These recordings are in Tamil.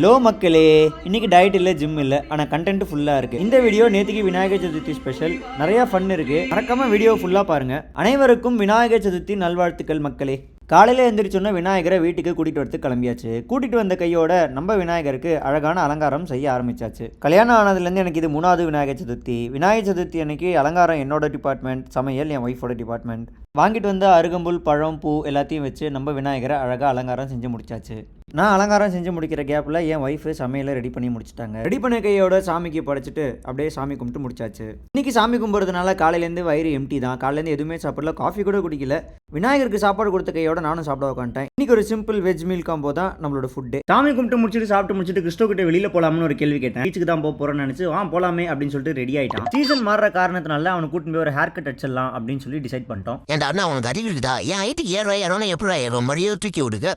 ஹலோ மக்களே, இன்னைக்கு டயட் இல்லை, ஜிம் இல்லை, ஆனால் கண்டென்ட் ஃபுல்லாக இருக்குது. இந்த வீடியோ நேற்றுக்கு விநாயகர் சதுர்த்தி ஸ்பெஷல். நிறையா ஃபன் இருக்குது. மறக்காம வீடியோ ஃபுல்லாக பாருங்கள். அனைவருக்கும் விநாயகர் சதுர்த்தி நல்வாழ்த்துக்கள் மக்களே. காலையில் எழுந்திரிச்சோன்னா விநாயகரை வீட்டுக்கு கூட்டிகிட்டு வரது கிளம்பியாச்சு. கூட்டிகிட்டு வந்த கையோட நம்ம விநாயகருக்கு அழகான அலங்காரம் செய்ய ஆரம்பிச்சாச்சு. கல்யாணம் ஆனதுலேருந்து எனக்கு இது 3வது விநாயகர் சதுர்த்தி. விநாயகர் சதுர்த்தி அன்னைக்கு அலங்காரம் என்னோட டிபார்ட்மெண்ட், சமையல் என் ஒய்ஃபோட டிபார்ட்மெண்ட். வாங்கிட்டு வந்த அருகம்புல், பழம், பூ எல்லாத்தையும் வச்சு நம்ம விநாயகரை அழகாக அலங்காரம் செஞ்சு முடிச்சாச்சு. நான் அலங்காரம் செஞ்சு முடிக்கிற கேப்பில் என் ஒய்ஃபு சமையலை ரெடி பண்ணி முடிச்சிட்டாங்க. ரெடி பண்ண கையோட சாமிக்கு படைச்சிட்டு அப்படியே சாமி கும்பிட்டு முடிச்சாச்சு. இன்னைக்கு சாமி கும்பிட்றதுனால காலையிலேருந்து வயிறு எம்டி தான். காலையிலேருந்து எதுவுமே சாப்பிடல, காஃபி கூட குடிக்கல. விநாயகருக்கு சாப்பாடு கொடுத்த கையோட நானும் சாப்பிட உட்காந்துட்டேன். இன்னைக்கு ஒரு சிம்பிள் வெஜ் மீல் காம்போ தான் நம்மளோட ஃபுட்டு. சாமி கும்பிட்டு முடிச்சுட்டு சாப்பிட்டு முடிச்சுட்டு கிறிஸ்டோ கிட்ட வெளியில் போகலாம்னு ஒரு கேள்வி கேட்டேன். பீச்சுக்கு தான் போகிறேன்னு நினச்சி போகலாமே அப்படின்னு சொல்லிட்டு ரெடி ஆகிட்டான். சீசன் மாறுற காரணத்தினால அவனை கூட்டிட்டு போய் ஒரு ஹேர் கட் அடிச்சிடலாம் அப்படின்னு சொல்லி டிசைட் பண்ணிட்டோம். ஏன்டா அண்ணா அவனுக்கு அறிவு இருக்குதா? என் ஐட்டுக்கு ஏறோம் எப்படி ஏறும் மரியாதை தூக்கி விடுங்க.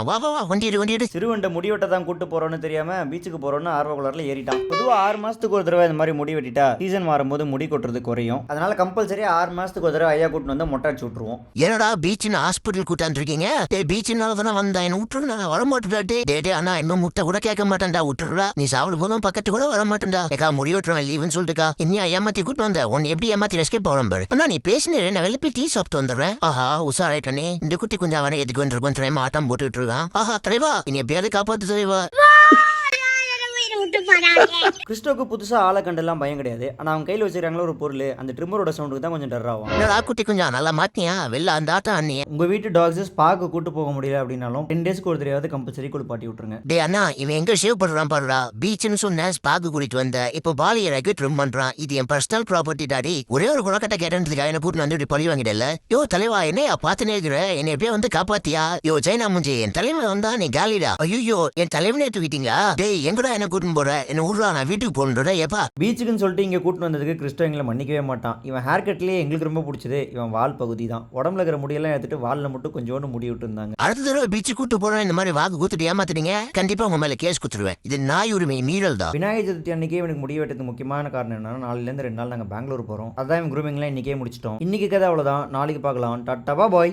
வா வா வா வண்டி சிறுவண்ட முடி வெட்ட தான் கூட்டு போறோம்னு தெரியாம பீச்சுக்கு போறோம்னு ஆர்வ கலர்ல ஏறிட்டான். பொதுவா 6 மாசத்துக்கு ஒரு தடவை இந்த மாதிரி முடி வெட்டிட்டா சீசன் மாறும்போது முடி கொட்டுறது குறையும். அதனால கம்பல்சரி 6 மாசத்துக்கு ஒரு தடவை ஐயா கூட்டு வந்து மொட்டை அடிச்சு விட்டுருவோம். என்னடா பீச்சுன்னு ஹாஸ்பிட்டல் கூட்டாந்து இருக்கீங்க? பீச்சுனால தானே வந்தேன், என்ன விட்டுரு, நான் வரமாட்டேன். டே அண்ணா இன்னும் முட்டை கூட கேட்க மாட்டேன்டா, விட்டுருடா. நீ சாப்பிட போதும் பக்கத்து கூட வரமாட்டேன்டா. ஏக்கா முடி வெட்டுறேன் லீவுன்னு சொல்லிட்டுக்கா இன்னும் ஏமாத்தி கூட்டு வந்த உன்னை எப்படி ஏமாத்தி ரெஸ்கே போறேன் பாரு. அண்ணா நீ பேசினேன், நான் வெளியே போய் டீ சாப்பிட்டு வந்துடுறேன். ஆஹா உசாராயிட்டனே, இந்த குட்டி கொஞ்சம் அவனை எதுக்கு வந்து ஆட்டம் போட்டுட்டு இருக்கான். ஆஹா தலைவா இனி எப்படியாவது காப்பாத்து தலைவா. கிறிஸ்டோக்கு புதுசா ஆளை கண்டெல்லாம் பயம் கிடையாது. ஆனா அவங்க கையில வச்சிருக்காங்களோ ஒரு பொருள், அந்த ட்ரிம்மரோட சவுண்டுக்கு தான் கொஞ்சம் டர் ஆகும். என்னடா குட்டி கொஞ்சம் நல்லா மாத்தியா வெளில அந்த ஆட்டம் அண்ணி. உங்க வீட்டு டாக்ஸ் ஸ்பாக்கு கூட்டு போக முடியல அப்படின்னாலும் 10 டேஸ்க்கு ஒரு தடவை கம்பல்சரி குளிப்பாட்டி விட்டுருங்க. டே அண்ணா இவன் எங்க ஷேவ் பண்றான் பாருடா. பீச்னு சொன்ன ஸ்பாக்கு கூட்டிட்டு வந்த இப்போ பாலியராக்கு ட்ரிம் பண்றான். இது என் பர்சனல் ப்ராப்பர்ட்டி டாடி. ஒரே ஒரு குளக்கட்ட கேட்டதுக்காக என்ன கூட்டு வந்து பழி வாங்கிடல. யோ தலைவா என்னையா பாத்துனே இருக்கிற, என்னை எப்படியா வந்து காப்பாத்தியா? யோ ஜெயனா முஞ்சி என் தலைவன் வந்தா நீ காலிடா. ஐயோ என் தலைவனே தூக்கிட்டீங்களா? டேய் எங்கடா என்ன கூட்டு போற? என்ன ஊர்ல நான் வீட்டுக்கு போகணும்டா. ஏப்பா பீச்சுக்குன்னு சொல்லிட்டு இங்கே கூட்டு வந்ததுக்கு கிறிஸ்டோ எங்களை மன்னிக்கவே மாட்டான். இவன் ஹேர் கட்லேயே எங்களுக்கு ரொம்ப பிடிச்சது இவன் வால் பகுதி தான். உடம்புல இருக்கிற முடியெல்லாம் எடுத்துட்டு வாலில் மட்டும் கொஞ்சோண்டு முடி விட்டு இருந்தாங்க. அடுத்த தடவை பீச்சு கூட்டு போறேன் இந்த மாதிரி வாக்கு கூத்துட்டு ஏமாத்துறீங்க, கண்டிப்பா உங்க மேல கேஸ் குத்துருவேன். இது நாய் உரிமை மீறல் தான். விநாயகர் சதுர்த்தி அன்னைக்கே எனக்கு முடி வெட்டதுக்கு முக்கியமான காரணம் என்னன்னா, நாளையிலேருந்து 2 நாள் நாங்கள் பெங்களூர் போகிறோம். அதான் குரூமிங்லாம் இன்னைக்கே முடிச்சிட்டோம். இன்னைக்கு கதை அவ்வளோதான். நாளைக்கு பார்க்கலாம். டாட்டா பாய்.